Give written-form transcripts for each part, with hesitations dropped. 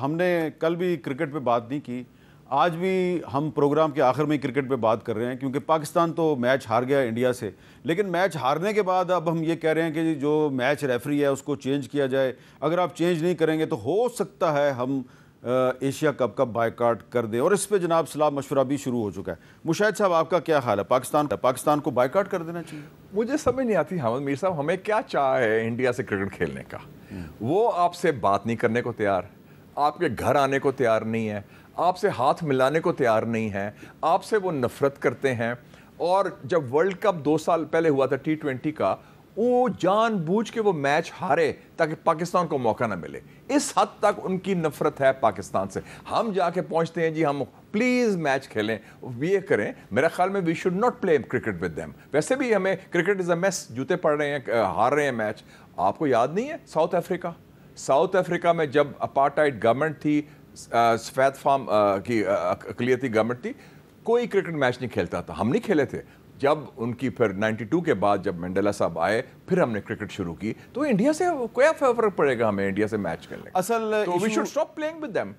ہم نے کل بھی کرکٹ پہ بات نہیں کی، آج بھی ہم پروگرام کے آخر میں کرکٹ پہ بات کر رہے ہیں، کیونکہ پاکستان تو میچ ہار گیا انڈیا سے، لیکن میچ ہارنے کے بعد اب ہم یہ کہہ رہے ہیں کہ جو میچ ریفری ہے اس کو چینج کیا جائے. اگر آپ چینج نہیں کریں گے تو ہو سکتا ہے ہم ایشیا کپ کا بائیکاٹ کر دیں، اور اس پہ جناب صلاح مشورہ بھی شروع ہو چکا ہے. مشاہد صاحب آپ کا کیا خیال ہے؟ پاکستان کو بائیکاٹ کر دینا چاہیے؟ مجھے سمجھ نہیں آتی حامد میر صاحب، ہمیں کیا چاہ ہے انڈیا سے کرکٹ کھیلنے کا؟ وہ آپ سے بات نہیں کرنے کو تیار، آپ کے گھر آنے کو تیار نہیں ہے، آپ سے ہاتھ ملانے کو تیار نہیں ہے، آپ سے وہ نفرت کرتے ہیں. اور جب ورلڈ کپ 2 سال پہلے ہوا تھا T20 کا، وہ جان بوجھ کے وہ میچ ہارے تاکہ پاکستان کو موقع نہ ملے. اس حد تک ان کی نفرت ہے پاکستان سے. ہم جا کے پہنچتے ہیں جی ہم پلیز میچ کھیلیں، یہ کریں. میرا خیال میں we should not play cricket with them. ویسے بھی ہمیں کرکٹ از اے میس، جوتے پڑ رہے ہیں، ہار رہے ہیں میچ. آپ کو یاد نہیں ہے ساؤتھ افریقہ میں جب اپارٹائڈ گورنمنٹ تھی، سفید فام کی اقلیتی گورنمنٹ تھی، کوئی کرکٹ میچ نہیں کھیلتا تھا. ہم نہیں کھیلے تھے. جب ان کی پھر 92 کے بعد جب منڈیلا صاحب آئے، پھر ہم نے کرکٹ شروع کی. تو انڈیا سے کیا فرق پڑے گا ہمیں انڈیا سے میچ کھیلنے؟ اصل we should stop playing with them.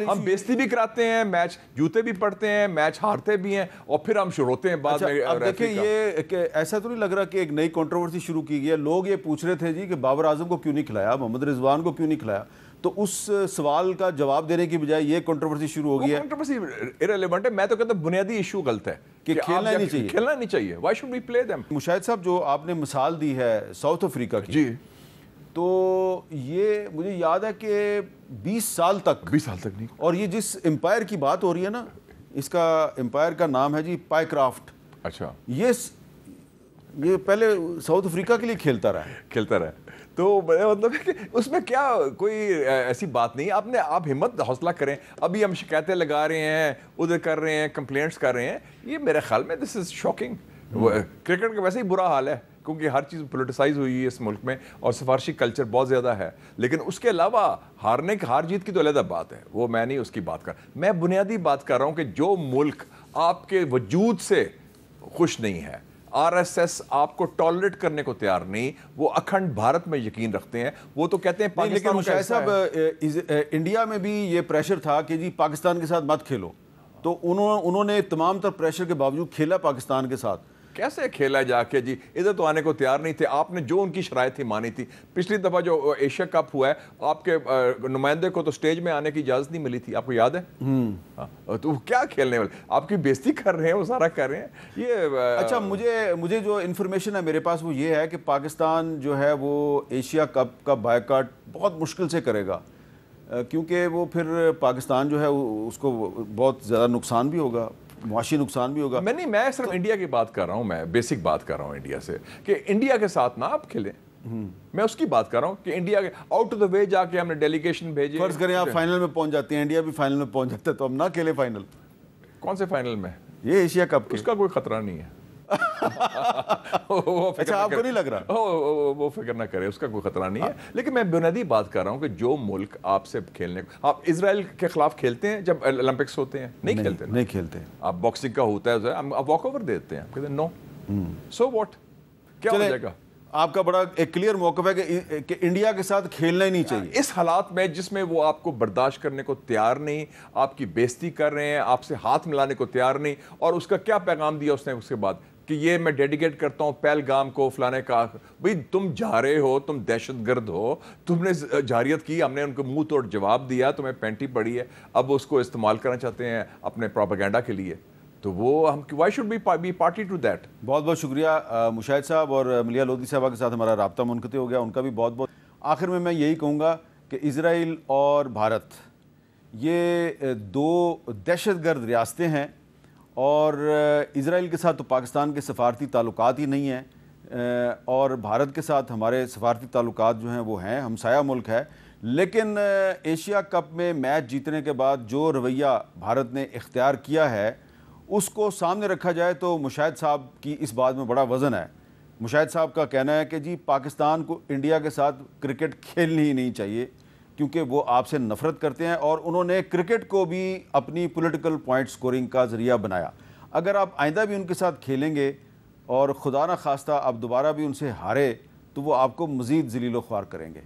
ہم بیزتی بھی کراتے ہیں، میچ جوتے بھی پڑتے ہیں، میچ ہارتے بھی ہیں، اور پھر ہم روتے ہیں بعد میں. اب دیکھیں یہ کہ ایسا تو نہیں لگ رہا کہ ایک نئی کنٹروورسی شروع کی گئی ہے. لوگ یہ پوچھ رہے تھے جی کہ بابر اعظم کو کیوں نہیں کھلایا، محمد رضوان کو کیوں نہیں کھلایا، تو اس سوال کا جواب دینے کی بجائے یہ کنٹروورسی شروع ہو گئی ہے. کنٹروورسی ایرریلیونٹ ہے. میں تو کہتا ہوں بنیادی ایشو غلط ہے کہ کھیلنا نہیں چاہیے. Why should we play them? مشاہد صاحب جو آپ نے مثال دی ہے ساؤتھ افریقہ کی، جی، تو یہ مجھے یاد ہے کہ 20 سال تک نہیں. اور یہ جس امپائر کی بات ہو رہی ہے نا، اس کا امپائر کا نام ہے جی پائے کرافٹ. اچھا. یہ پہلے ساؤتھ افریقہ کے لیے کھیلتا رہا. تو مطلب ہے کہ اس میں کیا کوئی ایسی بات نہیں. آپ ہمت حوصلہ کریں. ابھی ہم شکایتیں لگا رہے ہیں، ادھر کر رہے ہیں، کمپلینٹس کر رہے ہیں. یہ میرے خیال میں دس از شاکنگ. کرکٹ کا ویسے ہی برا حال ہے کیونکہ ہر چیز پولیٹیسائز ہوئی ہے اس ملک میں، اور سفارشی کلچر بہت زیادہ ہے. لیکن اس کے علاوہ ہار جیت کی تو علیحدہ بات ہے، وہ میں نہیں اس کی بات کر. میں بنیادی بات کر رہا ہوں کہ جو ملک آپ کے وجود سے خوش نہیں ہے، RSS آپ کو ٹالریٹ کرنے کو تیار نہیں، وہ اکھنڈ بھارت میں یقین رکھتے ہیں، وہ تو کہتے ہیں پاکستان. لیکن شاہد صاحب انڈیا میں بھی یہ پریشر تھا کہ جی پاکستان کے ساتھ مت کھیلو، تو انہوں نے تمام تر پریشر کے باوجود کھیلا پاکستان کے ساتھ. کیسے کھیلا جا کے جی؟ ادھر تو آنے کو تیار نہیں تھے. آپ نے جو ان کی شرائط تھی مانی تھی. پچھلی دفعہ جو ایشیا کپ ہوا ہے، آپ کے نمائندے کو تو سٹیج میں آنے کی اجازت نہیں ملی تھی، آپ کو یاد ہے؟ تو کیا کھیلنے والے؟ آپ کی بےزتی کر رہے ہیں، وہ سارا کر رہے ہیں. یہ اچھا، مجھے جو انفارمیشن ہے میرے پاس وہ یہ ہے کہ پاکستان جو ہے وہ ایشیا کپ کا بائیکاٹ بہت مشکل سے کرے گا، کیونکہ وہ پھر پاکستان جو ہے اس کو بہت زیادہ نقصان بھی ہوگا، معاشی نقصان بھی ہوگا. میں صرف انڈیا کی بات کر رہا ہوں. میں بیسک بات کر رہا ہوں انڈیا سے، کہ انڈیا کے ساتھ نہ آپ کھیلیں. میں اس کی بات کر رہا ہوں کہ انڈیا کے آؤٹ آف دا وے جا کے ہم نے ڈیلیگیشن بھیجے. فرض کریں آپ فائنل میں پہنچ جاتے ہیں، انڈیا بھی فائنل میں پہنچ جاتا ہے، تو ہم نہ کھیلیں فائنل. کون سے فائنل میں؟ یہ ایشیا کپ. اس کا کوئی خطرہ نہیں ہے. اچھا، آپ کو نہیں لگ رہا؟ وہ فکر نہ کرے، اس کا کوئی خطرہ نہیں ہے. لیکن میں بنیادی بات کر رہا ہوں کہ جو ملک آپ سے کھیلنے کو، آپ اسرائیل کے خلاف کھیلتے ہیں جب اولمپکس ہوتے ہیں؟ نہیں کھیلتے. آپ باکسنگ کا ہوتا ہے آپ واک اوور دیتے ہیں، آپ کہتے ہیں نو. So what? کیا ہو جائے گا؟ آپ کا بڑا ایک کلیئر موقف ہے کہ انڈیا کے ساتھ کھیلنا ہی نہیں چاہیے. اس حالات میں جس میں وہ آپ کو برداشت کرنے کو تیار نہیں، آپ کی بےزتی کر رہے ہیں، آپ سے ہاتھ ملانے کو تیار نہیں. اور اس کا کیا پیغام دیا اس نے اس کے بعد کہ یہ میں ڈیڈیکیٹ کرتا ہوں پہلگام کو فلانے کا. بھئی تم جا رہے ہو، تم دہشت گرد ہو، تم نے جارحیت کی، ہم نے ان کو منہ توڑ جواب دیا، تمہیں پینٹی پڑی ہے، اب اس کو استعمال کرنا چاہتے ہیں اپنے پروپیگنڈا کے لیے. تو وہ ہم why should be party to that. بہت بہت شکریہ مشاہد صاحب. اور ملیحہ لودھی صاحبہ کے ساتھ ہمارا رابطہ منقطع ہو گیا، ان کا بھی بہت بہت. آخر میں یہی کہوں گا کہ اسرائیل اور بھارت یہ 2 دہشت گرد ریاستیں ہیں، اور اسرائیل کے ساتھ تو پاکستان کے سفارتی تعلقات ہی نہیں ہیں، اور بھارت کے ساتھ ہمارے سفارتی تعلقات جو ہیں وہ ہیں، ہمسایہ ملک ہے. لیکن ایشیا کپ میں میچ جیتنے کے بعد جو رویہ بھارت نے اختیار کیا ہے اس کو سامنے رکھا جائے تو مشاہد صاحب کی اس بات میں بڑا وزن ہے. مشاہد صاحب کا کہنا ہے کہ جی پاکستان کو انڈیا کے ساتھ کرکٹ کھیلنی ہی نہیں چاہیے، کیونکہ وہ آپ سے نفرت کرتے ہیں، اور انہوں نے کرکٹ کو بھی اپنی پولیٹیکل پوائنٹ سکورنگ کا ذریعہ بنایا. اگر آپ آئندہ بھی ان کے ساتھ کھیلیں گے اور خدا نہ خواستہ آپ دوبارہ بھی ان سے ہارے تو وہ آپ کو مزید ذلیل و خوار کریں گے.